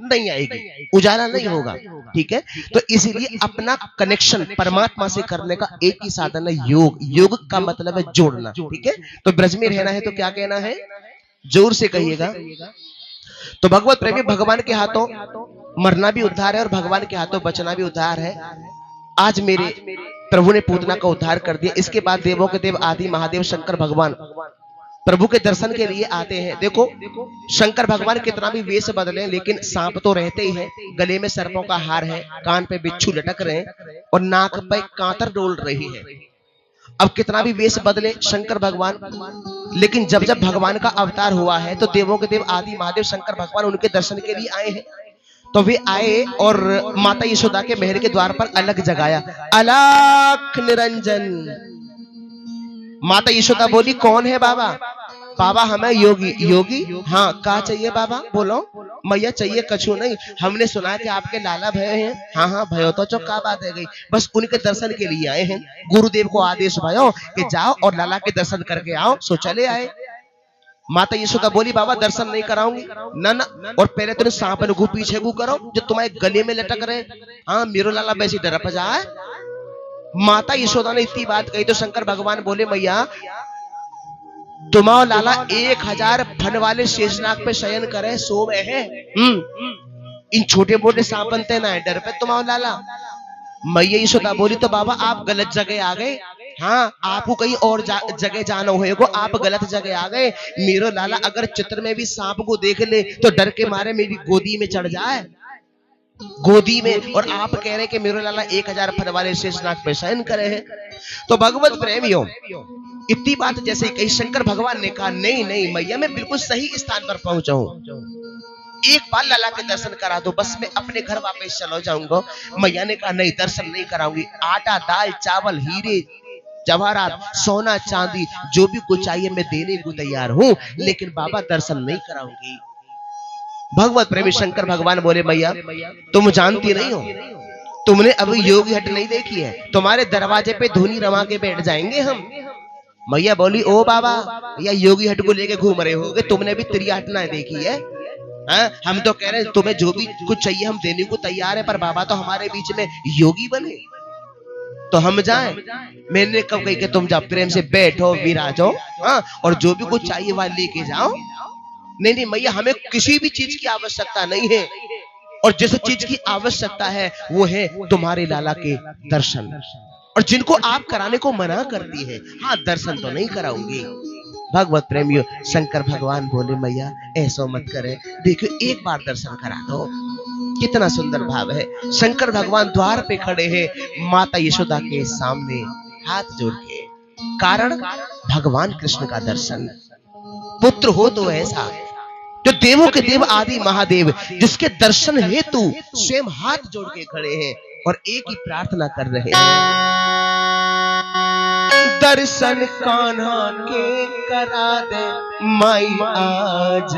नहीं आएगी, उजाला नहीं होगा। ठीक है, तो इसीलिए अपना कनेक्शन परमात्मा से करने का एक ही साधन है योग। योग का मतलब है जोड़ना। ठीक है, तो ब्रज में रहना है तो क्या कहना है, जोर से कहिएगा। तो भगवत प्रेमी, भगवान के हाथों मरना भी उद्धार है और भगवान के हाथों बचना भी उद्धार है। आज मेरे प्रभु ने पूतना का उद्धार कर दिया। इसके बाद देवों के देव आदि महादेव शंकर भगवान प्रभु के दर्शन के लिए आते हैं। देखो शंकर भगवान कितना भी वेश बदले लेकिन सांप तो रहते ही है, गले में सर्पों का हार है, कान पे बिच्छू लटक रहे हैं और नाक पे कांतर डोल रही है। अब कितना भी वेश बदले शंकर भगवान, लेकिन जब जब भगवान का अवतार हुआ है तो देवों के देव आदि महादेव शंकर भगवान उनके दर्शन के लिए आए हैं। तो वे आए और माता यशोदा के महल के द्वार पर अलग जगाया, अलख निरंजन। माता यशोदा बोली कौन है बाबा? बाबा हमें योगी। योगी? हाँ, क्या चाहिए बाबा? बोलो। मैया चाहिए कछु नहीं, हमने सुना है कि आपके लाला भय हैं। हाँ हाँ भयो तो क्या बात है गई, बस उनके दर्शन के लिए आए हैं। गुरुदेव को आदेश भयो कि जाओ और लाला के दर्शन करके आओ। सो चले आए। माता यशोदा बोली बाबा दर्शन नहीं कराऊंगी। ना ना, और पहले तुम सांप गु पीछे गु करो जो तुम्हारे गले में लटक रहे। हाँ मेरो लाला वैसी डर जाए। माता यशोदा ने इतनी बात कही तो शंकर भगवान बोले मैया तुम्हारा लाला 1000 फन वाले शेषनाग पे शयन करे सो में है। इन छोटे मोटे सांप बनते ना है, डर पे तुम्हारा लाला। मैया यशोदा बोली तो बाबा आप गलत जगह आ गए। हाँ, आपको कहीं और जगह जाना होगा, आप गलत जगह आ गए। मेरो लाला अगर चित्र में भी सांप को देख ले तो डर के मारे मेरी गोदी में चढ़ जाए, गोदी में। और आप कह रहे कि मेरो लाला 1000 फन वाले शेषनाग पे शयन करे हैं। तो भगवत प्रेमियों इतनी बात जैसे कही शंकर भगवान ने कहा नहीं नहीं मैया मैं बिल्कुल सही स्थान पर पहुंचा हूं, एक बार लाला के दर्शन करा दो बस मैं अपने घर वापस चलो जाऊंगा। मैया ने कहा नहीं दर्शन नहीं कराऊंगी, आटा दाल चावल हीरे जवाहरात सोना चांदी जो भी कुछ चाहिए मैं देने को तैयार हूं, लेकिन बाबा दर्शन नहीं कराऊंगी। भगवत प्रेमी शंकर भगवान बोले मैया तुम जानती नहीं हो, तुमने अभी योगी हट नहीं देखी है, तुम्हारे दरवाजे पे धुनी रवा के बैठ जाएंगे हम। मैया बोली ओ बाबा या योगी हट को लेके घूम रहे होगे, तुमने भी त्रिया हट ना देखी है। हम तो कह रहे हैं तुम्हें जो भी कुछ चाहिए हम देने को तैयार है, पर बाबा तो हमारे बीच में योगी बने तो हम जाएं। मैंने कब कही कि तुम जाओ प्रेम से बैठो विराजो, और जो भी कुछ चाहिए वहां लेके जाओ। नहीं नहीं मैया हमें किसी भी चीज की आवश्यकता नहीं है, और जिस चीज की आवश्यकता है वो है तुम्हारे लाला के दर्शन, और जिनको आप कराने को मना करती है हाँ दर्शन तो नहीं कराऊंगी। भगवत प्रेमियों शंकर भगवान बोले मैया ऐसा मत करे, देखो एक बार दर्शन करा दो। कितना सुंदर भाव है। शंकर भगवान द्वार पे खड़े हैं माता यशोदा के सामने हाथ जोड़ के, कारण भगवान कृष्ण का दर्शन। पुत्र हो तो ऐसा जो देवों के देव आदि महादेव जिसके दर्शन हेतु स्वयं हाथ जोड़ के खड़े हैं और एक ही प्रार्थना कर रहे हैं, दर्शन कान्हा के करा दे माई आज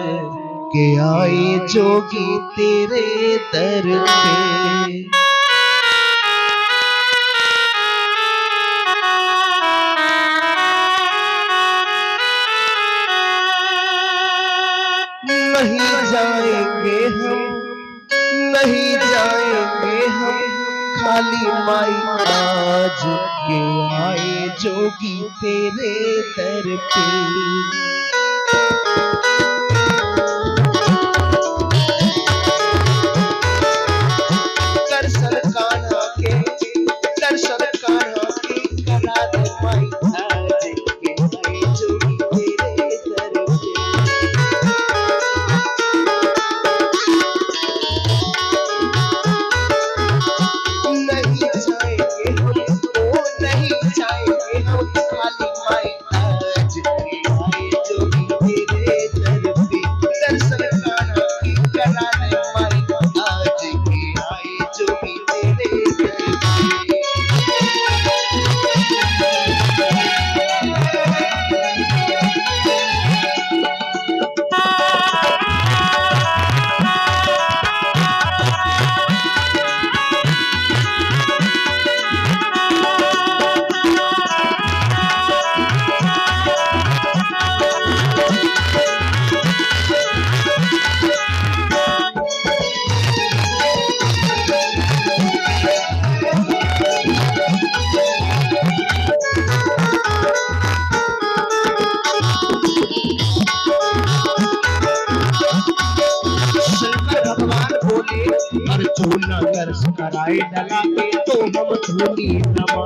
के आए जोगी तेरे दर पे। नहीं जाएंगे हम, नहीं जाएंगे हम खाली माई आज के आए जोगी तेरे दर पे। दर्शन कान्हा के, दर्शन कान्हा के करा दे माई आज के आए जोगी तेरे दर पे। नहीं जाएंगे हम खाली माई आज के आए जोगी तेरे और झूला दर्श कराए लगा के तो हम झूली नमा।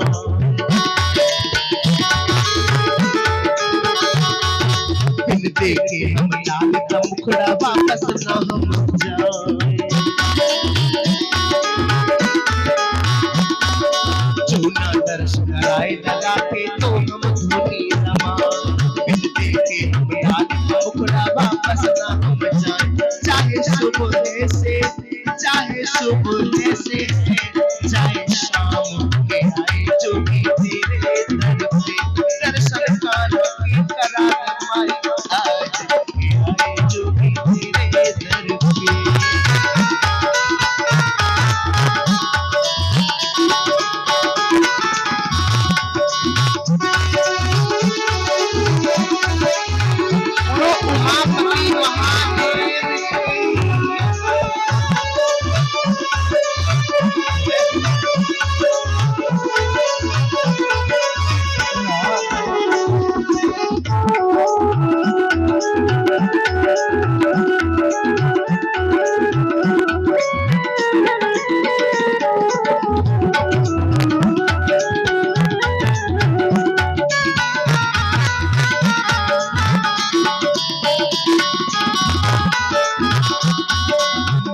बिन देखे हम लाल का मुखड़ा वापस ना हम जाए। झूला दर्श कराए लगा के तो हम झूली नमा। बिन देखे हम लाल का मुखड़ा वापस ना हम जाए। चाहे सुबह से चाहे शाम के आए जोगी तेरे दर पे दर्शन कान्हा के करा दे माई। आज के आए जोगी तेरे दर पे। उमापति महादेव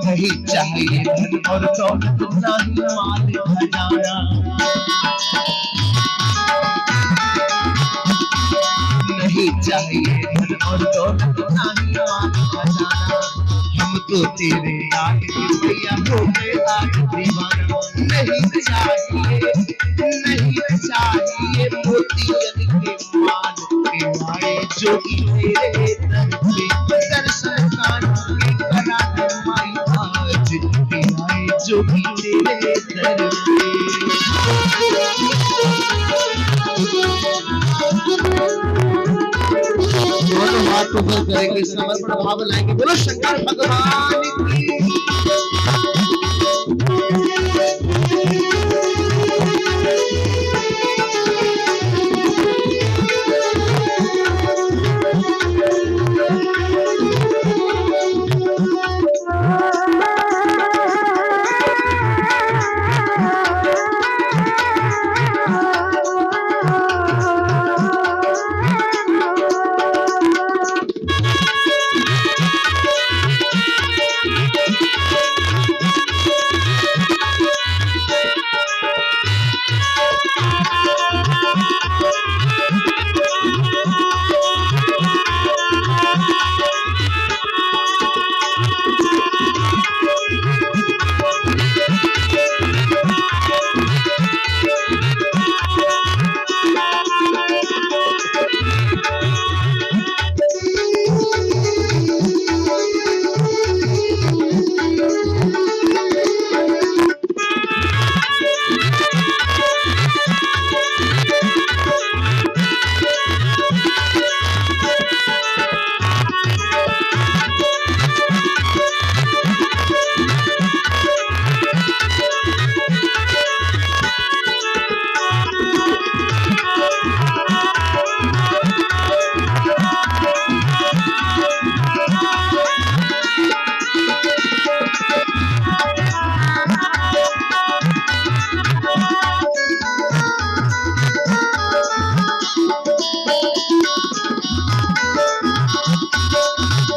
नहीं चाहिए धन और दौलत नहीं माल खजाना। नहीं चाहिए धन और दौलत नहीं माल खजाना। हम तो तेरे याद के भैया हो गए आज दीवाना। नहीं चाहिए मोतियन के माल के माए जोगी तेरे दर पे दर्शन कान्हा के करा दे माई। आज के आए जोगी तेरे दर पे। दोनों हाथ ऊपर करेंगे, समर्पण भाव लाएंगे। बोलो शंकर भगवान की।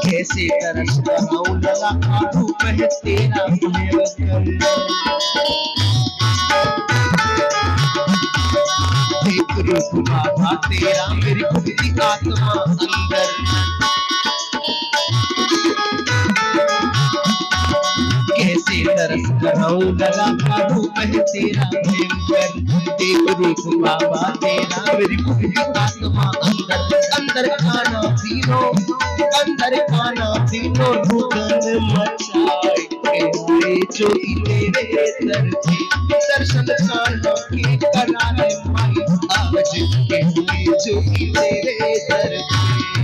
कैसे तरस कराऊं लगा धूप है तेरा एक रूप बाबा तेरा मेरी खुद की आत्मा अंदर। कैसे तरस कराऊं लगा धूप है तेरा भयंकर। एक रूप बाबा तेरा मेरी खुद की आत्मा अंदर। अंदर खाना तीनों रुदन मचाए के जोगी तेरे दर पे दर्शन कान्हा के करा दे माई। आज के जोगी तेरे दर पे।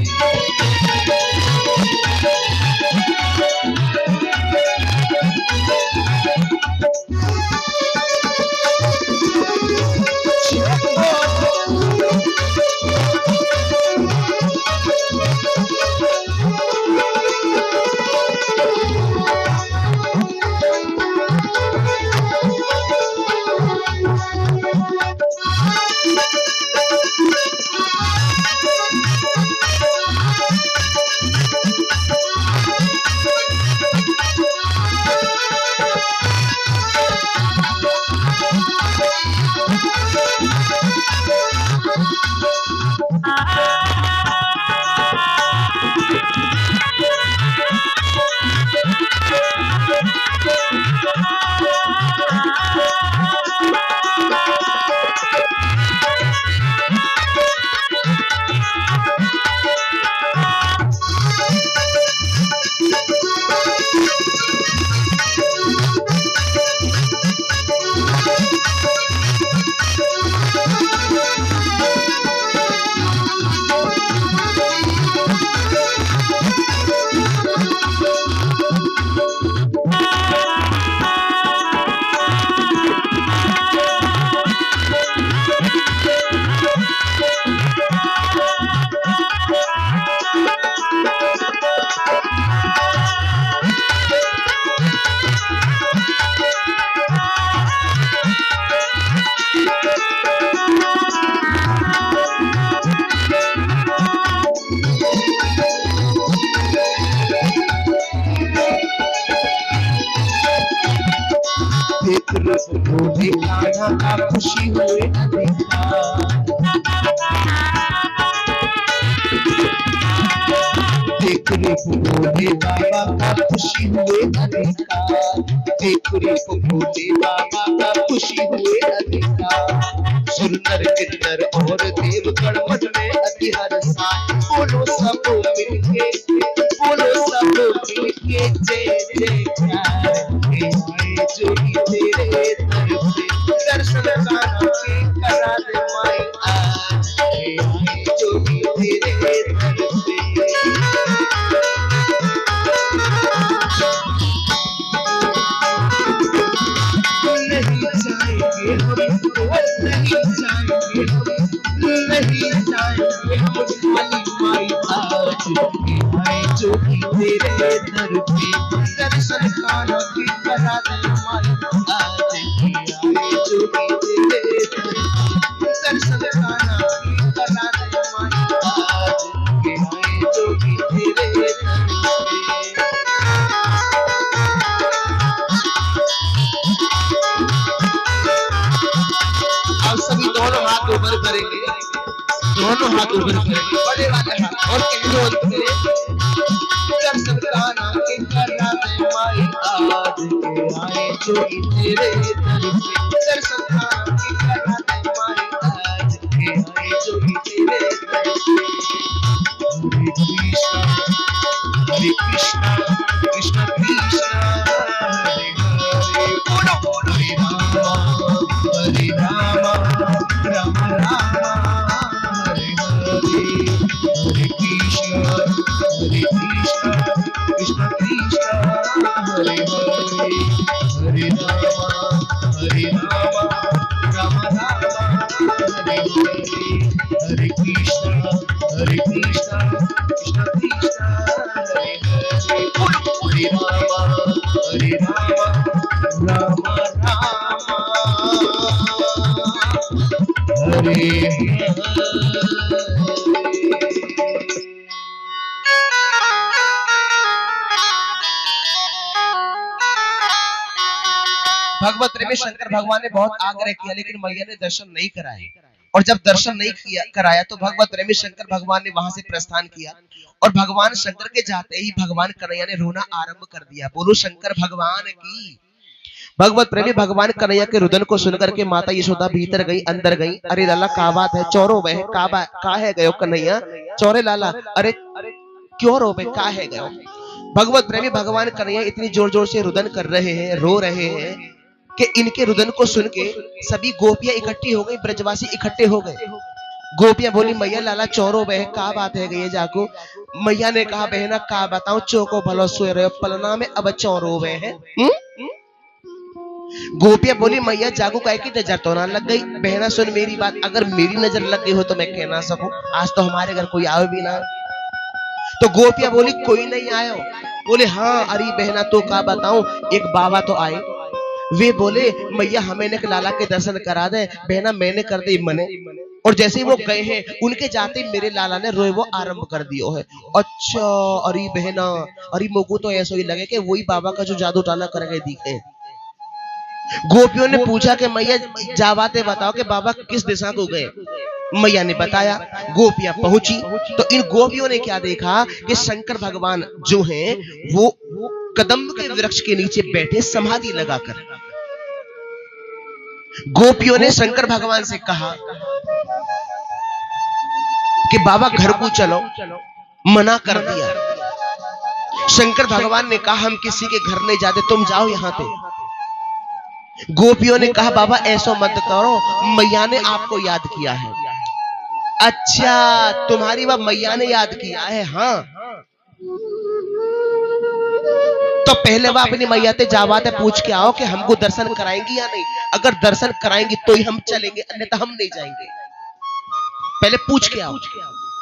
बोले कान्हा का खुशी हुए अधिकार। देख रे बोले बाबा का खुशी हुए अधिकार। देख रे बोले बाबा का खुशी हुए अधिकार। सुर नर किन्नर और देवगण मन में अति हर्षा। बोलो सब मिलके, बोलो सब मिलके जय जयकार। हे आए जोगी तेरे दर पे, दर्शन कान्हा के करा दे माई आज। हे आए जोगी तेरे दर पे। नहीं जाएंगे हम, नहीं जाएंगे हम, नहीं जाएंगे हम खाली माई आज। आए जोगी तेरे दर पे, दर्शन कान्हा के करा दे माई आज। आए जोगी तेरे दर पे, दर्शन कान्हा के करा दे माई आज। आए जोगी तेरे दर पे। अब सभी दोनों हाथ ऊपर करेंगे, दोनों हाथ ऊपर करेंगे, बड़े वाले हाथ, और कहेंगे अंत में दर्शन कान्हा के करा दे माई आज। आए जोगी तेरे दर पे, दर्शन कान्हा के करा दे माई आज। आए जोगी तेरे दर पे। हरे कृष्णा कृष्णा कृष्णा हरे हरे। बोलो बोलो हरे रामा राम राम हरे हरे। हरे कृष्णा कृष्णा कृष्णा हरे हरे। हरे रामा राम राम हरे हरे। हरे कृष्णा कृष्णा कृष्णा हरे हरे। हरे राम हरे भगवत प्रेमी शंकर भगवान ने बहुत आग्रह किया, लेकिन मैया ने दर्शन नहीं कराए। और जब दर्शन नहीं किया कराया तो भगवत प्रेमी शंकर भगवान ने वहां से प्रस्थान किया। और भगवान शंकर के जाते ही भगवान कन्हैया ने रोना आरंभ कर दिया। बोलो शंकर भगवान की। भगवत प्रेमी भगवान कन्हैया के रुदन को सुनकर के माता यशोदा भीतर गई, अंदर गई। अरे लाला का बात है, चोरो वह का है गयो कन्हैया, चोरे लाला, अरे क्यों रोबे, का है गयो। भगवत प्रेमी भगवान कन्हैया इतनी जोर जोर से रुदन कर रहे हैं, रो रहे हैं कि इनके रुदन को सुन के सभी गोपियां इकट्ठी हो गई, ब्रजवासी इकट्ठे हो गए। गोपियां बोली मैया लाला चोरो बह का बात है गई जाको। मैया ने कहा बहना का बताऊं, चौको भलो सोए रहे पलना में अब चोरो वे है। गोपियां बोली मैया जागो काय की नजर तो ना लग गई। बहना सुन मेरी बात, अगर मेरी नजर लग गई हो तो मैं कह ना सकूं, आज तो हमारे घर कोई आए भी ना। तो गोपियां बोली कोई नहीं आयो। बोले हाँ अरे बहना तो का बताऊं, एक बाबा तो आए। वे बोले मैया हमें ने लाला के दर्शन करा दे। बहना मैंने कर दी मने। और जैसे ही वो गए हैं उनके जाते मेरे लाला ने रोए वो आरंभ कर दियो है। अच्छा अरे बहना, अरे मोको तो ऐसा ही लगे कि वही बाबा का जो जादू टाना करके दिखे। गोपियों ने पूछा कि मैया जावाते बताओ कि बाबा किस दिशा को गए। मैया ने बताया। गोपियां पहुंची तो इन गोपियों ने क्या देखा कि शंकर भगवान जो हैं वो कदम्ब के वृक्ष के नीचे बैठे समाधि लगाकर। गोपियों ने शंकर भगवान से कहा कि बाबा घर को चलो, मना कर दिया। शंकर भगवान ने कहा हम किसी के घर नहीं जाते, तुम जाओ यहां पे। गोपियों ने कहा बाबा ऐसा मत करो, मैया ने आपको याद किया है। अच्छा तुम्हारी वह मैया ने याद किया है। हाँ तो पहले वह अपनी मैया से जावाते पूछ के आओ कि हमको दर्शन कराएंगी या नहीं। अगर दर्शन कराएंगी तो ही हम चलेंगे, अन्यथा हम नहीं जाएंगे। पहले पूछ के आओ।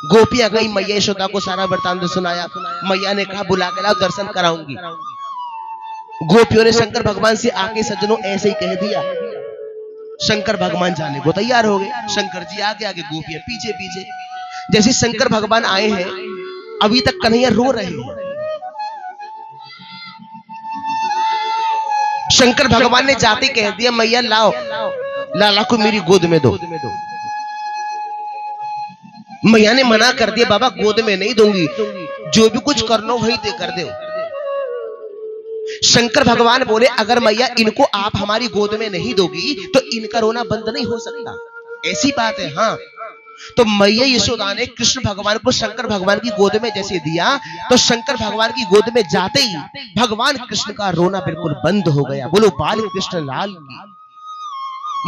गोपियां गई, मैया यशोदा को सारा वृतांत सुनाया। मैया ने कहा बुला के लाओ, दर्शन कराऊंगी। गोपियों ने शंकर भगवान से आके सज्जनों ऐसे ही कह दिया। शंकर भगवान जाने को तैयार हो गए। शंकर जी आगे आगे, गोपियां पीछे पीछे। जैसे शंकर भगवान आए हैं, अभी तक कन्हैया रो रहे हैं। शंकर भगवान ने जाते कह दिया मैया लाओ लाला को मेरी गोद में दो। मैया ने मना कर दिया बाबा गोद में नहीं दूंगी, जो भी कुछ करना वही दे कर दो। शंकर भगवान बोले अगर मैया इनको आप हमारी गोद में नहीं दोगी तो इनका रोना बंद नहीं हो सकता, ऐसी बात है। हाँ, तो मैया यशोदा ने कृष्ण भगवान को शंकर भगवान की गोद में जैसे दिया तो शंकर भगवान की गोद में जाते ही भगवान कृष्ण का रोना बिल्कुल बंद हो गया। बोलो बाल कृष्ण लाल की।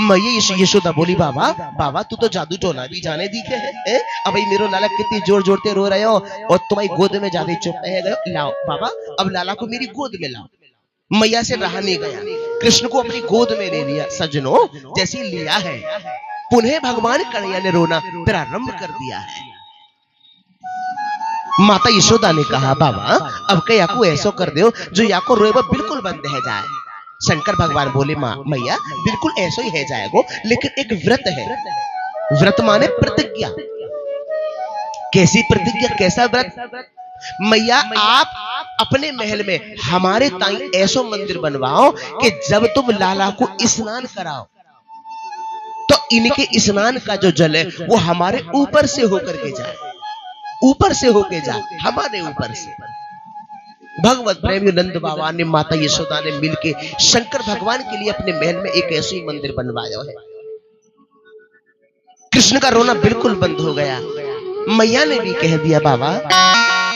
मैया यशोदा बोली बाबा बाबा तू तो जादू टोना भी जाने दिखे है। अब मेरे लाला कितनी जोर जोरते रो रहे हो और तुम्हारी गोद में जाते चुप रह गए। लाओ बाबा अब लाला को मेरी गोद में लाओ। मैया से रहा नहीं गया, कृष्ण को अपनी गोद में ले लिया। सज्जनों जैसे लिया है पुनः भगवान कन्हैया ने रोना प्रारंभ कर दिया है। माता यशोदा ने कहा बाबा अब क्या याको ऐसा कर दो जो याको रोए वो बिल्कुल बंद है जाए। शंकर भगवान बोले मैया बिल्कुल ऐसा ही है जाएगा, लेकिन एक व्रत है। व्रत माने प्रतिज्ञा। कैसी प्रतिज्ञा, कैसा व्रत? मैया आप अपने महल में हमारे ताई ऐसा मंदिर बनवाओ कि जब तुम लाला को स्नान कराओ तो इनके स्नान का जो जल है वो हमारे ऊपर से होकर के जाए, ऊपर से होके जाए हमारे ऊपर से। भगवत प्रेमी नंद बाबा ने माता यशोदा ने मिलके शंकर भगवान के लिए अपने महल में एक ऐसी मंदिर बनवाया है। कृष्ण का रोना बिल्कुल बंद हो गया। मैया ने भी कह दिया बाबा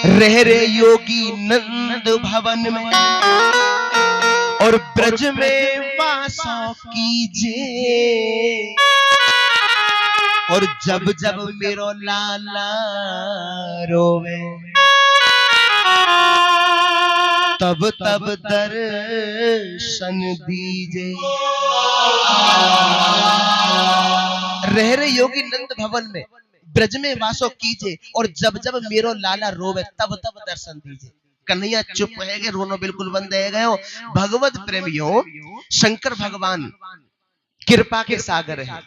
रह रे योगी नंद भवन में और ब्रज में वासो कीजिए और जब जब मेरो लाला रोवे तब तब दर्शन दीजिए। रह रे योगी नंद भवन में ब्रज में वासो कीजिए और जब जब मेरो लाला रोवे तब तब दर्शन दीजिए। कन्हैया चुप है गए, रोनो बिल्कुल बंद है गए। भगवत प्रेमियों शंकर भगवान कृपा के सागर है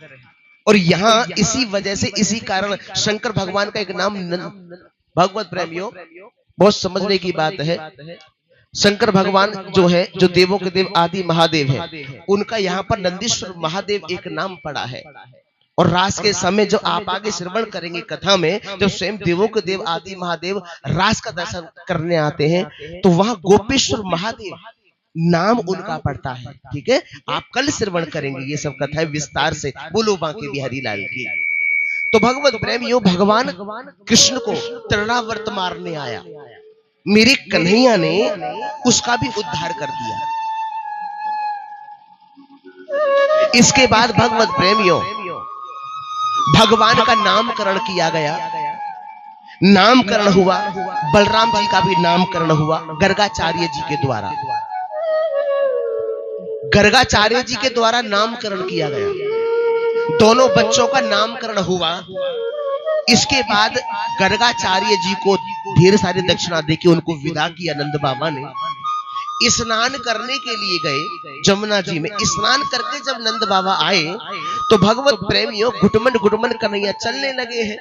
और यहाँ इसी वजह से इसी कारण शंकर भगवान का एक नाम भगवत प्रेमियों बहुत समझने की बात है। शंकर भगवान जो है जो देवों के देव आदि महादेव है, उनका यहाँ पर नंदीश्वर महादेव एक नाम पड़ा है। और रास के समय जो आप आगे श्रवण करेंगे कथा में, जब स्वयं देवों के देव आदि महादेव रास का दर्शन करने आते हैं तो वहां गोपेश्वर महादेव नाम उनका पड़ता है। ठीक है, आप कल श्रवण करेंगे ये सब कथाएं विस्तार से। बोलो बांके बिहारी लाल की। तो भगवत प्रेमियों भगवान कृष्ण को तृणावर्त मारने आया, मेरे कन्हैया ने उसका भी उद्धार कर दिया। इसके बाद भगवत प्रेमियों भगवान का नामकरण किया गया। नामकरण हुआ, बलराम जी का भी नामकरण हुआ गर्गाचार्य जी के द्वारा। गर्गाचार्य जी के द्वारा नामकरण किया गया। दोनों बच्चों का नामकरण हुआ। इसके बाद गर्गाचार्य जी को ढेर सारी दक्षिणा देके उनको विदा किया। नंद बाबा ने स्नान करने के लिए गए जमुना जी में। स्नान करके जब नंद बाबा आए तो भगवत प्रेमियों घुटमन घुटमन कन्हैया चलने लगे हैं।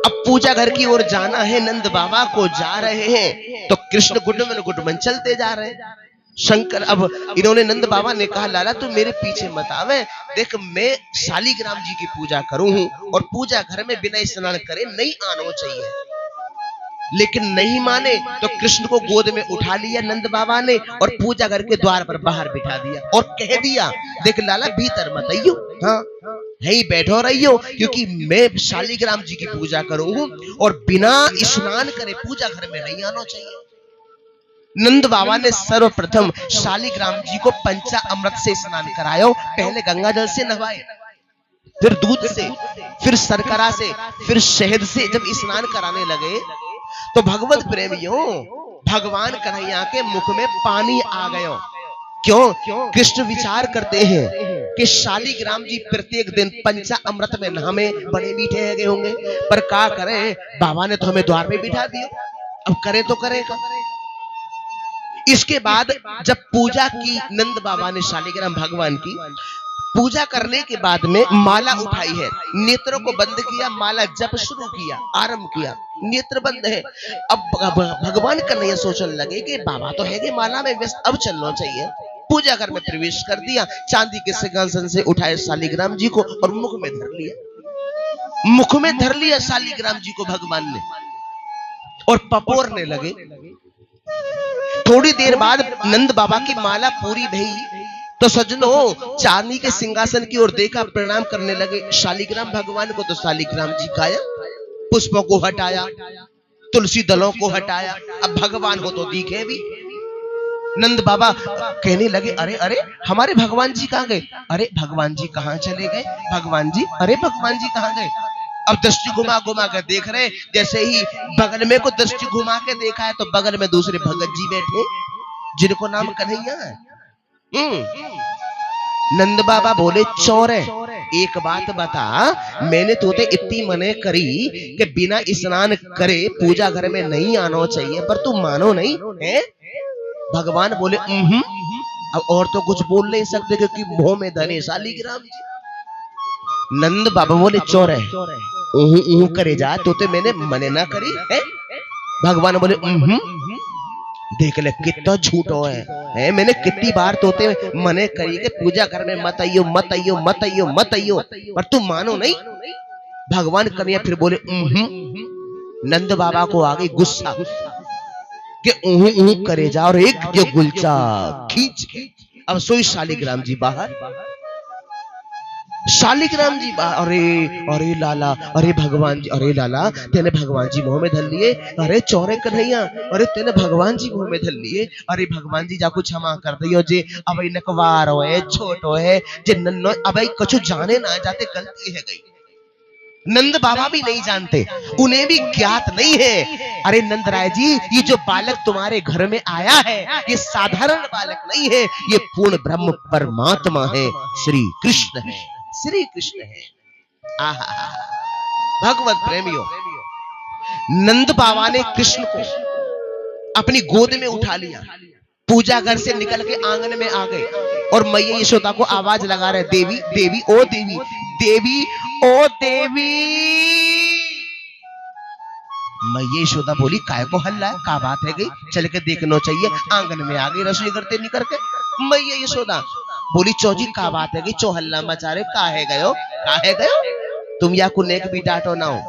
अब पूजा घर की ओर जाना है, नंद बाबा को जा रहे हैं तो कृष्ण घुटमन घुटमन चलते जा रहे हैं। शंकर अब इन्होंने नंद बाबा ने कहा लाला तू मेरे पीछे मत आवे, देख मैं शालीग्राम जी की पूजा करूं हूं और पूजा घर में बिना स्नान करे नहीं आना चाहिए। लेकिन नहीं माने तो कृष्ण को गोद में उठा लिया नंद बाबा ने और पूजा घर के द्वार पर बाहर बिठा दिया और कह दिया देख लाला भीतर मत आइयो, हाँ यही बैठो रहियो क्योंकि मैं शालीग्राम जी की पूजा करूंगा और बिना स्नान करे पूजा घर में नहीं आना चाहिए। नंद बाबा ने सर्वप्रथम शालीग्राम जी को पंचा अमृत से स्नान कराया। पहले गंगा जल से नहवाए, फिर दूध से, फिर शर्करा से, फिर शहद से जब स्नान कराने लगे तो भगवत प्रेमियों भगवान कन्हैया के मुख में पानी आ गया। क्यों? कृष्ण विचार करते हैं कि शालीग्राम जी प्रत्येक दिन पंचा अमृत में नहामे बड़े मीठे है गए होंगे, पर क्या करें बाबा ने तो हमें द्वार में बिठा दिया, अब करे तो करेगा। इसके बाद जब पूजा की नंद बाबा ने शालीग्राम भगवान की पूजा करने के बाद में माला उठाई है, नेत्रों को बंद किया, माला जप शुरू किया, आरंभ किया, नेत्र बंद है। अब भगवान कन्हैया सोचने लगे कि बाबा तो है कि माला में व्यस्त, अब चलना चाहिए। पूजा घर में प्रवेश कर दिया, चांदी के सिंहासन से उठाए शालिग्राम जी को और मुख में धर लिया, मुख में धर लिया शालिग्राम जी को भगवान ने और पपोरने लगे। थोड़ी देर बाद नंद बाबा की माला पूरी भई तो सज्जनों चांदी के सिंहासन की ओर देखा, प्रणाम करने लगे शालिग्राम भगवान को। तो शालिग्राम जी गायब, पुष्पों को हटाया, तुलसी दलों को हटाया, अब भगवान हो तो दिखे भी। नंद बाबा कहने लगे अरे अरे हमारे भगवान जी कहां गए? अरे भगवान जी कहां चले गए? भगवान जी, अरे भगवान जी कहां गए? अब दृष्टि घुमा घुमा कर देख रहे, जैसे ही बगल में को दृष्टि घुमा के देखा है तो बगल में दूसरे भगत जी बैठे जिनको नाम कन्हैया है। नंद बाबा बोले चौरे एक बात बता, मैंने तोते इतनी मने करी कि बिना स्नान करे पूजा घर में नहीं आना चाहिए, पर तू मानो नहीं है। भगवान बोले अब और तो कुछ बोल नहीं सकते क्योंकि मुंह में धने शालिग्राम जी। नंद बाबा बोले चौरे करे जा, तोते मैंने मने ना करी है। भगवान बोले देख ले कितना झूठो है, मैंने कितनी बार तोते मने करी कि पूजा घर में मत आइयो मत आइयो मत आइयो मत आइयो, पर तू मानो नहीं। भगवान कन्हैया फिर बोले नंद बाबा को आ गई गुस्सा कि करे जा, और एक जो गुलचा खींच अब सोई शालिग्राम जी बाहर, शालिग्राम जी अरे अरे लाला, अरे भगवान जी, अरे लाला तेने भगवान जी मुंह में धर लिए, अरे चौरे कन्हैया, अरे तेने भगवान जी मुंह में धर लिए, अरे भगवान जी जाको क्षमा कर दियो जे अब नकवार होए छोटो है जे नन्नो अब कुछ जाने ना जाते गलती है गई। नंद बाबा भी नहीं जानते, उन्हें भी ज्ञात नहीं है। अरे नंद राय जी, ये जो बालक तुम्हारे घर में आया है ये साधारण बालक नहीं है, ये पूर्ण ब्रह्म परमात्मा है, श्री कृष्ण है, श्री कृष्ण है। आहा भगवत प्रेमियों, नंद बाबा ने कृष्ण को अपनी गोद में उठा लिया, पूजा घर से निकल के आंगन में आ गए और मैया यशोदा को आवाज लगा रहे देवी देवी ओ देवी देवी ओ देवी। मैया यशोदा बोली काय को हल्ला है, का बात है गई, चल के देखना चाहिए। आंगन में आ गई रसोई करते निकल के। मैया यशोदा बोली चौजी का बात है गई, चो हल्ला मचा रहे, का है गयो का है गयो। तुम या को नेक भी डांटो ना हो,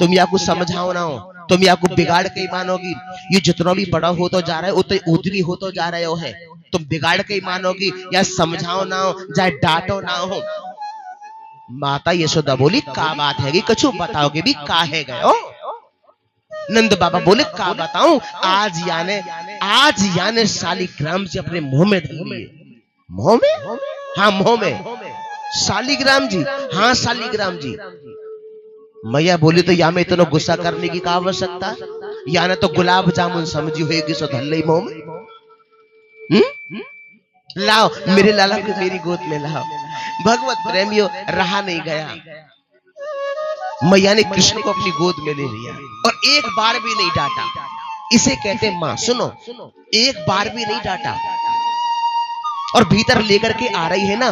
तुम या को समझाओ ना हो, तुम या को बिगाड़ के ही मानोगी। ये जितना भी बड़ा हो तो जा रहा है उतनी उतनी हो तो जा रहे हो है, तुम बिगाड़ के ही मानोगी या समझाओ ना हो चाहे डांटो ना हो। माता यशोदा बोली का बात है कछु बताओगे भी का है गयो। नंद बाबा बोले का बताऊं, आज याने शालिग्राम जी अपने मुंह में धर लिए। मुंह में? हाँ मुंह में शालिग्राम जी, हाँ शालिग्राम जी। मैया बोली तो या में इतना गुस्सा करने की क्या आवश्यकता, या ना तो गुलाब जामुन समझी होगी सो धर ली मुंह में। लाओ मेरे लाला को मेरी गोद में लाओ। भगवत प्रेमियों, रहा नहीं गया, मैया ने कृष्ण को अपनी गोद में ले लिया और एक बार भी नहीं डांटा। इसे कहते मां सुनो, एक बार भी नहीं डांटा। और भीतर लेकर के आ रही है ना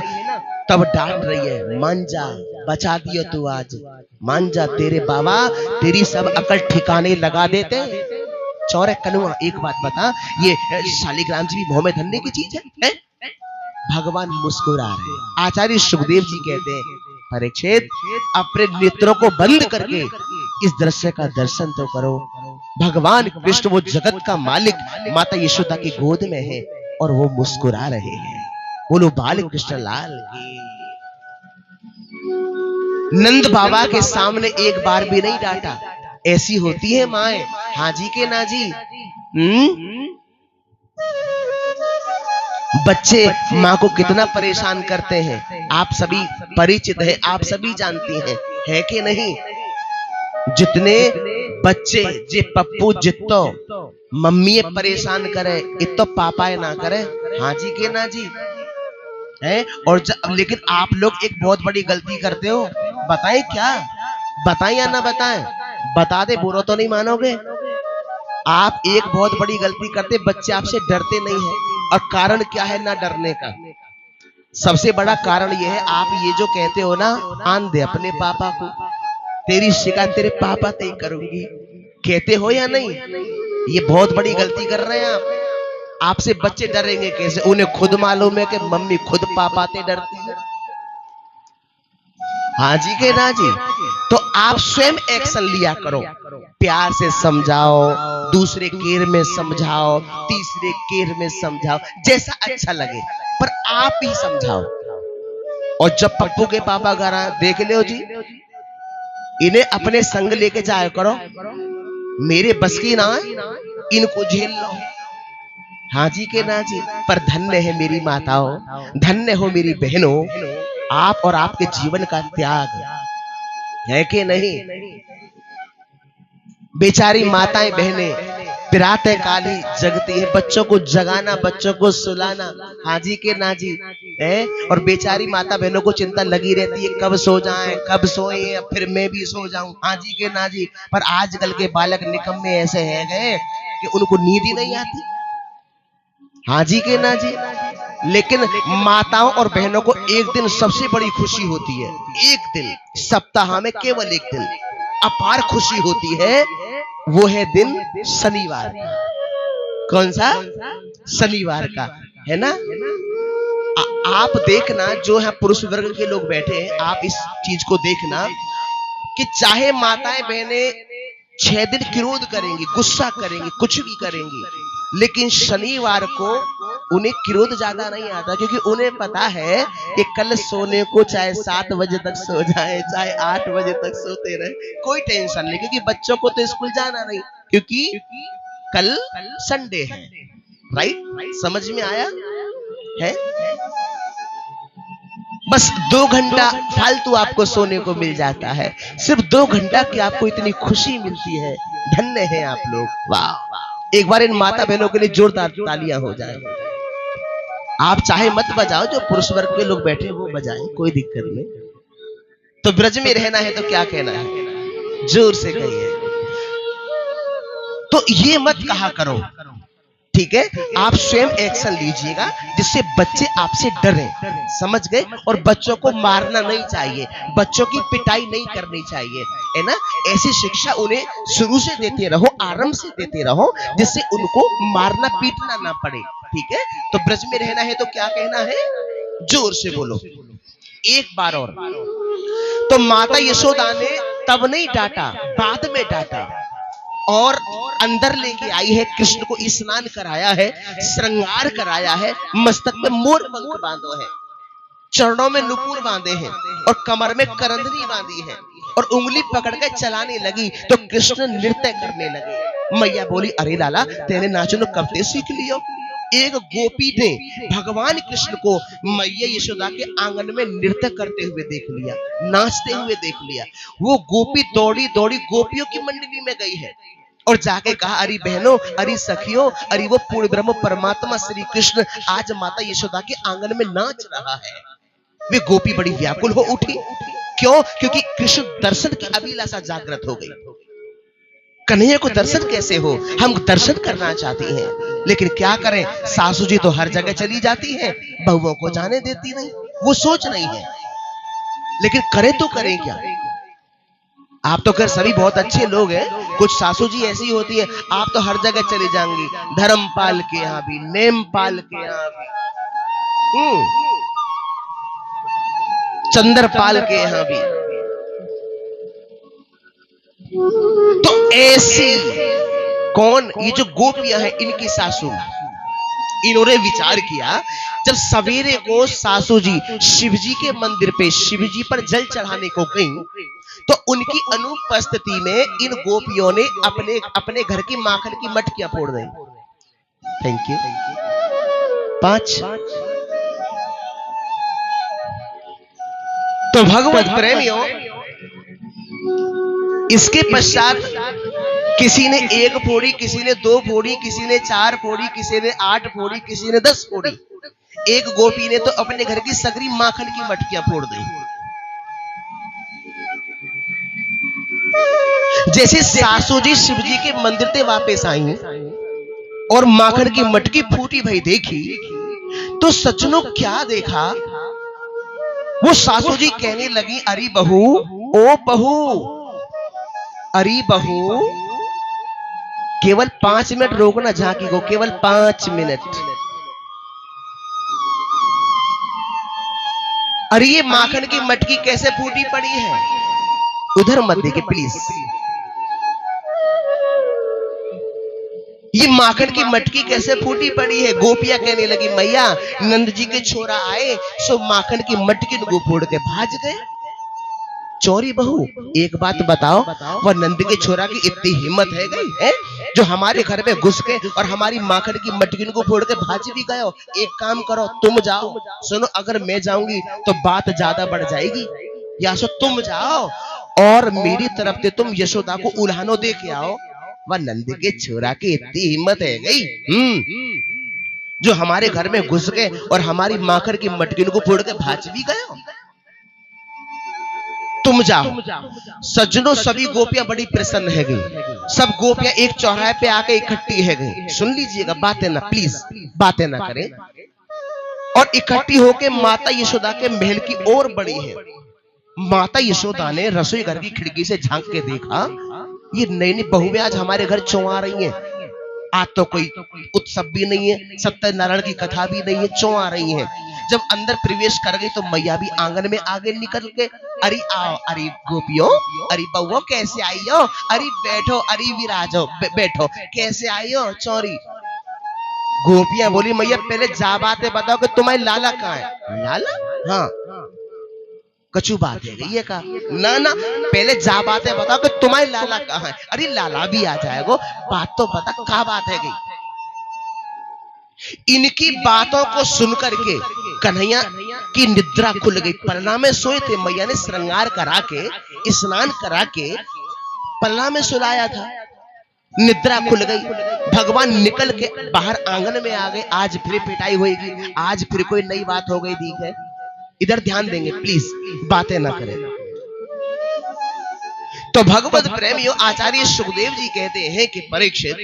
तब डांट रही है, मान जा बचा दियो तू आज, मान जा तेरे बाबा तेरी सब अकल ठिकाने लगा देते। चौरे कनुआ एक बात बता, ये शालिग्राम जी भी मुंह में धरने की चीज है? भगवान मुस्कुरा रहे। आचार्य सुखदेव जी कहते हैं परीक्षित अपने नेत्रों को बंद करके इस दृश्य का दर्शन तो करो। भगवान कृष्ण वो जगत का मालिक माता यशोदा की गोद में है और वो मुस्कुरा रहे हैं। बोलो बाल कृष्ण लाल की। नंद बाबा के सामने एक बार भी नहीं डांटा। ऐसी होती है माए, हाँ जी के ना जी। बच्चे माँ को कितना परेशान करते हैं आप सभी परिचित है, आप सभी जानती हैं, है कि नहीं। जितने बच्चे जे पप्पू जितो मम्मी परेशान करे इतो पापा ना करे, हाँ जी के ना जी है। और लेकिन आप लोग एक बहुत बड़ी गलती करते हो, बताएं क्या, बताएं या ना बताएं, बता दे बुरा तो नहीं मानोगे। आप एक बहुत बड़ी गलती करते, बच्चे आपसे डरते नहीं है। और कारण क्या है ना डरने का, सबसे बड़ा कारण यह है, आप ये जो कहते हो ना, आन दे अपने पापा को, तेरी शिकायत तेरे पापा से ही करूंगी, कहते हो या नहीं? ये बहुत बड़ी गलती कर रहे हैं आप। आपसे बच्चे डरेंगे कैसे? उन्हें खुद मालूम है कि मम्मी खुद पापा से डरती है। हाँ जी के ना जी? तो आप स्वयं एक्शन लिया करो, प्यार से समझाओ, दूसरे केयर में समझाओ, तीसरे केयर में समझाओ, जैसा अच्छा लगे, पर आप ही समझाओ। और जब पप्पू के पापा घर आए, देख लो जी, इन्हें अपने संग लेके जाया करो, मेरे बस की ना है, इनको झेल लो। हाँ जी के ना जी? पर धन्य है मेरी माताओं, धन्य हो मेरी बहनों, आप और आपके जीवन का त्याग है कि नहीं? बेचारी माताएं बहनें प्रातः काल ही जगती है, बच्चों को जगाना, बच्चों को सुलाना। हाँ जी के ना जी? है। और बेचारी माता बहनों को चिंता लगी रहती है, कब सो जाएं, कब सोए, फिर मैं भी सो जाऊं। हाँ जी के ना जी? पर आजकल के बालक निकम्मे ऐसे हैं गए कि उनको नींद ही नहीं आती। हाँ जी के ना जी? लेकिन माताओं और बहनों को एक दिन सबसे बड़ी खुशी होती है, एक दिन सप्ताह में केवल एक दिन अपार खुशी होती है, वो है दिन शनिवार। कौन सा? शनिवार का, है ना? आप देखना, जो है पुरुष वर्ग के लोग बैठे हैं, आप इस चीज को देखना कि चाहे माताएं बहनें 6 दिन क्रोध करेंगी, गुस्सा करेंगी, कुछ भी करेंगी, लेकिन शनिवार को उन्हें क्रोध ज्यादा नहीं आता, क्योंकि उन्हें पता है कि कल सोने को चाहे 7 बजे तक सो जाए, चाहे 8 बजे तक सोते रहे, कोई टेंशन नहीं, क्योंकि बच्चों को तो स्कूल जाना नहीं, क्योंकि कल संडे है। राइट? समझ में आया है? बस 2 घंटा फालतू आपको सोने को मिल जाता है, सिर्फ 2 घंटा की आपको इतनी खुशी मिलती है। धन्य है आप लोग, वाह! एक बार इन माता बहनों के लिए जोरदार तालियां हो जाए। आप चाहे मत बजाओ, जो पुरुष वर्ग के लोग बैठे वो बजाएं, कोई दिक्कत नहीं। तो ब्रज में रहना है तो क्या कहना है? जोर से कहिए। तो ये मत कहा करो, ठीक है? आप स्वयं एक्शन लीजिएगा जिससे बच्चे आपसे डरें, समझ गए? और बच्चों को मारना नहीं चाहिए, बच्चों की पिटाई नहीं करनी चाहिए, है ना? ऐसी शिक्षा उन्हें शुरू से देते रहो, आरंभ से देते रहो, जिससे उनको मारना पीटना ना पड़े, ठीक है? तो ब्रज में रहना है तो क्या कहना है? जोर से बोलो एक बार और। तो माता यशोदा ने तब नहीं डांटा, बाद में डांटा, और अंदर लेके आई है, कृष्ण को स्नान कराया है, श्रृंगार कराया है, मस्तक में मोर पंख बांधो है, चरणों में नुपुर बांधे हैं, और कमर में करंदनी बांधी है, और उंगली पकड़ के चलाने लगी तो कृष्ण नृत्य करने लगे। मैया बोली, अरे लाला, तेरे नाचनो कब से सीख लियो? एक गोपी ने भगवान कृष्ण को मैया यशोदा के आंगन में नृत्य करते हुए देख लिया, नाचते हुए देख लिया। वो गोपी दौड़ी दौड़ी गोपियों की मंडली में गई है और जाके कहा, अरे बहनों, अरे सखियों, अरे वो पूर्ण ब्रह्म परमात्मा श्री कृष्ण आज माता यशोदा के आंगन में नाच रहा है। वे गोपी बड़ी व्याकुल हो उठी। क्यों? क्योंकि कृष्ण दर्शन की अभिलाषा जागृत हो गई। कन्हैया को दर्शन कैसे हो? हम दर्शन करना चाहती हैं, लेकिन क्या करें, सासू जी तो हर जगह चली जाती है, बहुओं को जाने देती नहीं, वो सोच नहीं है। लेकिन करें तो करें क्या? आप तो खैर सभी बहुत अच्छे लोग हैं, कुछ सासू जी ऐसी होती है, आप तो हर जगह चली जाएंगी, धर्मपाल के यहाँ भी, नेमपाल के यहाँ भी, चंद्रपाल के यहाँ भी। तो ऐसी कौन? ये जो गोपियां हैं, इनकी सासू, इन्होंने विचार किया, जब सवेरे को सासू जी शिवजी के मंदिर पे शिवजी पर जल चढ़ाने को गई, तो उनकी अनुपस्थिति में इन गोपियों ने अपने घर की माखन की मटकियां फोड़ दी। Thank you. 5। तो भगवत प्रेमियों, इसके पश्चात किसी ने 1 फोड़ी, किसी ने 2 फोड़ी, किसी ने 4 फोड़ी, किसी ने 8 फोड़ी, किसी ने 10 फोड़ी। एक गोपी ने तो अपने घर की सगरी माखन की मटकियां फोड़ दी। जैसे सासू जी शिवजी के मंदिर से वापस आई और माखन की मटकी फूटी भई देखी, तो सचनो क्या देखा वो सासू जी कहने लगी, अरे बहू, ओ बहू, अरे बहू, केवल 5 मिनट रोकना झांकी को, केवल 5 मिनट। अरे ये माखन की मटकी कैसे फूटी पड़ी है, उधर मत देखिए प्लीज। ये माखन की मटकी कैसे फूटी पड़ी है। गोपियां कहने लगी, मैया नंद जी के छोरा आए सो माखन की मटकी को फोड़ के भाज गए। चोरी बहू, एक बात बताओ, वह नंद के छोरा की इतनी हिम्मत है गई है जो हमारे घर में घुस के और हमारी माखन की मटकी को फोड़ के भाज भी गए हो। एक काम करो, तुम जाओ। सुनो, अगर मैं जाऊंगी तो बात ज्यादा बढ़ जाएगी, या सो तुम जाओ और मेरी तरफ से तुम यशोदा को उल्हानो दे के आओ। वह नंद के छोरा की इतनी हिम्मत है गई जो हमारे घर में घुस गए और हमारी माखन की मटकी को फोड़ के भाज भी गए हो। तुम जाओ। सज्जनों, सभी गोपियां बड़ी प्रसन्न है गई। सब गोपियां एक चौराहे पे आके इकट्ठी है गई। सुन लीजिएगा, बातें ना, प्लीज बातें ना करें। और इकट्ठी होके माता यशोदा के महल की ओर बढ़ी है। माता यशोदा ने रसोई घर की खिड़की से झांक के देखा, ये नई नई बहुएं आज हमारे घर चों आ रही हैं। आज तो कोई उत्सव भी नहीं है, सत्यनारायण की कथा भी नहीं है, चों आ रही हैं। जब अंदर प्रवेश कर गई तो मैया भी आंगन में आगे निकल के, अरे आओ, अरे गोपियों, अरे बउओ कैसे आई हो, अरे बैठो, अरे विराजो, बैठो, कैसे आई हो चौरी। गोपियां बोली, मैया पहले जा बातें बताओ कि तुम्हारी लाला कहाँ है। लाला? हाँ, कछु बात है ये का ना ना, पहले जा बातें बताओ कि तुम्हारी लाला कहाँ है। अरे लाला भी आ जाएगा, बात तो बता, क्या बात है गई। इनकी बातों को सुनकर के कन्हैया की निद्रा खुल गई। पलना में सोए थे, मैया ने श्रृंगार करा के, स्नान करा के पलना में सुलाया था। निद्रा खुल गई। भगवान निकल के बाहर आंगन में आ गए। आज फिर पिटाई होगी, आज फिर कोई नई बात हो गई दिख है। इधर ध्यान देंगे प्लीज, बातें ना करें। तो भगवत प्रेमियों, आचार्य सुखदेव जी कहते हैं कि परीक्षित,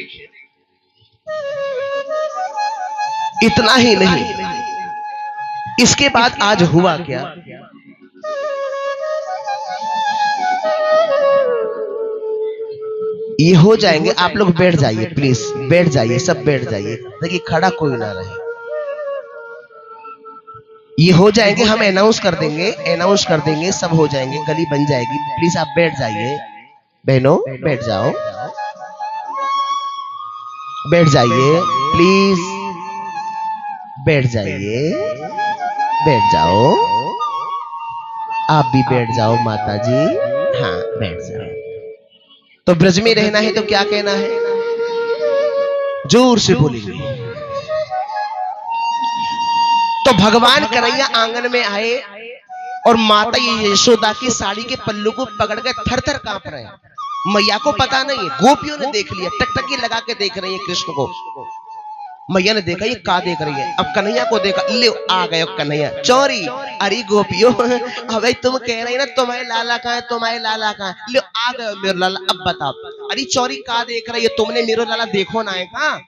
इतना ही नहीं, इसके बाद आज हुआ क्या। ये हो जाएंगे, आप लोग बैठ जाइए प्लीज, बैठ जाइए, सब बैठ जाइए। देखिए खड़ा कोई ना रहे। ये हो जाएंगे, हम अनाउंस कर देंगे, अनाउंस कर देंगे, सब हो जाएंगे, गली बन जाएगी। प्लीज आप बैठ जाइए, बहनों बैठ जाओ, बैठ जाइए प्लीज, बैठ जाइए, बैठ जाओ, आप भी बैठ जाओ माता जी, हाँ बैठ जाओ। तो ब्रज में रहना है तो क्या कहना है, जोर से बोलेंगे। तो भगवान कन्हैया आंगन में आए और माता यशोदा की साड़ी के पल्लू को पकड़ के थर थर कांप रहे हैं। मैया को पता नहीं है, गोपियों ने देख लिया, टकटकी लगा के देख रही है कृष्ण को। मैया ने देखा ये का देख रही है। अब कन्हैया को देखा, ले आ गए कन्हैया। चोरी, अरे गोपियों, अब तुम कह रही ना तुम्हारे लाला कहाँ है, तुम्हारे लाला कहाँ है, ले आ गए मेरे लाला। अब बताओ, अरे चोरी का देख रही है, तुमने मेरे लाला देखो ना है कहाँ।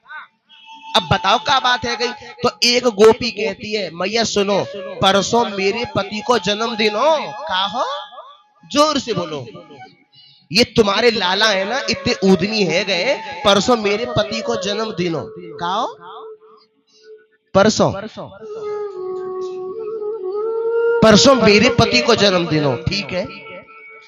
अब बताओ क्या बात है गई। तो एक गोपी कहती है, मैया सुनो, परसों मेरे पति को जन्मदिन हो। का हो, जोर से बोलो। ये तुम्हारे लाला है ना, इतने उदनी है गए, परसों मेरे पति को जन्मदिन हो। का हो, परसों परसों मेरे पति को जन्मदिन हो। ठीक है।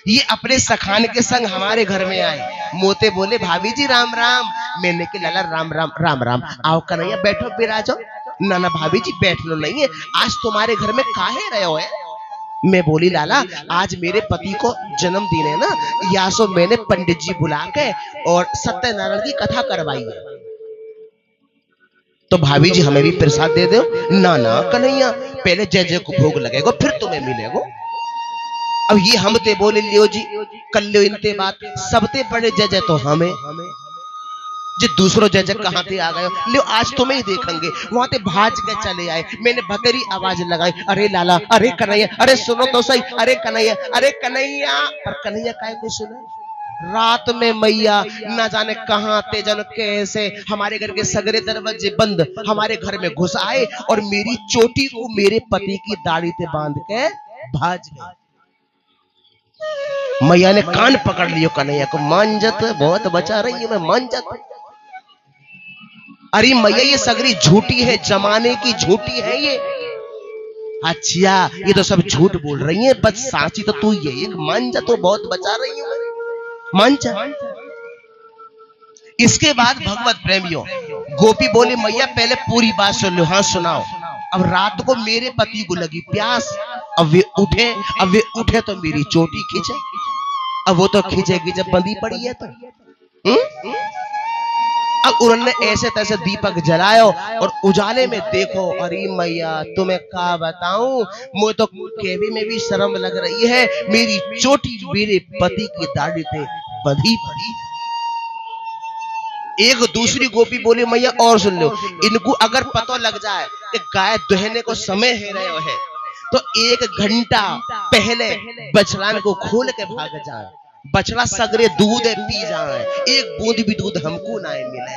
ये अपने सखान के संग हमारे घर में आए। मोते बोले, भाभी जी राम राम। मैंने के लाला राम राम राम राम। आओ कन्हैया बैठो, बिराजो। ना ना भाभी जी बैठ लो, नहीं है आज तुम्हारे घर में काहे रहे हो है। मैं बोली, लाला आज मेरे पति को जन्मदिन है ना, या सो मैंने पंडित जी बुला के और सत्यनारायण की कथा करवाई है। तो भाभी जी हमें भी प्रसाद दे दो। ना ना कन्हैया, पहले जय जय को भोग लगेगा, फिर तुम्हें मिलेगा। अब ये हम ते बोले, लियो जी कर लो इनते बात, सबते बड़े जय जय तो हमें, जो दूसरों जय जय कहां ते आ गए, लियो आज तुम्हें ही देखेंगे। वहां ते भाज के चले आए। मैंने भतेरी आवाज लगाई, अरे लाला, अरे कन्हैया, अरे सुनो तो सही, अरे कन्हैया, अरे कन्हैया। पर कन्हैया काहे को सुने। रात में मैया ना जाने कहां ते जन कैसे हमारे घर के सगरे दरवाजे बंद हमारे घर में घुस आए और मेरी चोटी को मेरे पति की दाढ़ी पे बांध के भाज गए। मैया ने कान पकड़ लियो कन्हैया को, मान जत बहुत बचा रही है, मैं मान जत। अरे मैया ये सगरी झूठी है, जमाने की झूठी है ये। अच्छा ये तो सब झूठ बोल रही है, बस साची तो तू ये एक मान जा, तो बहुत बचा रही हूं, मान जा। इसके बाद भगवत प्रेमियों गोपी बोले मैया पहले पूरी बात सुन लो। हाँ सुनाओ। अब रात को मेरे पति को लगी प्यास, अब वे उठे तो मेरी चोटी खींचे। अब वो तो खींचेगी जब बंदी पड़ी है तो। अब उन्होंने ऐसे तैसे दीपक जलायो और उजाले में देखो, अरे मैया तुम्हें क्या बताऊं, मुझे तो कहने में भी शर्म लग रही है, मेरी चोटी मेरे पति की दाढ़ी पे बंधी पड़ी। एक दूसरी गोपी बोली मैया और सुन लो, इनको अगर पता लग जाए कि गाय दुहने को समय है रहे है तो 1 घंटा पहले बछड़ान को खोल के भाग जाए, बछड़ा सगरे दूध पी जाए, एक बूंद भी दूध हमको ना मिले।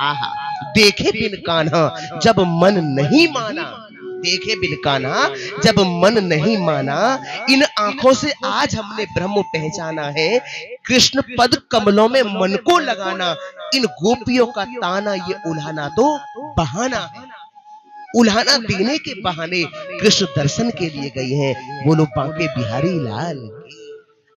आहा देखे बिन कान्हा जब मन नहीं माना, देखे बिन कान्हा जब मन नहीं माना, इन आंखों से आज हमने ब्रह्म पहचाना है, कृष्ण पद कमलों में मन को लगाना, इन गोपियों का ताना ये उल्हाना तो बहाना है। उल्हाना देने के बहाने कृष्ण दर्शन के लिए गई हैं। बोलो बांके बिहारी लाल की।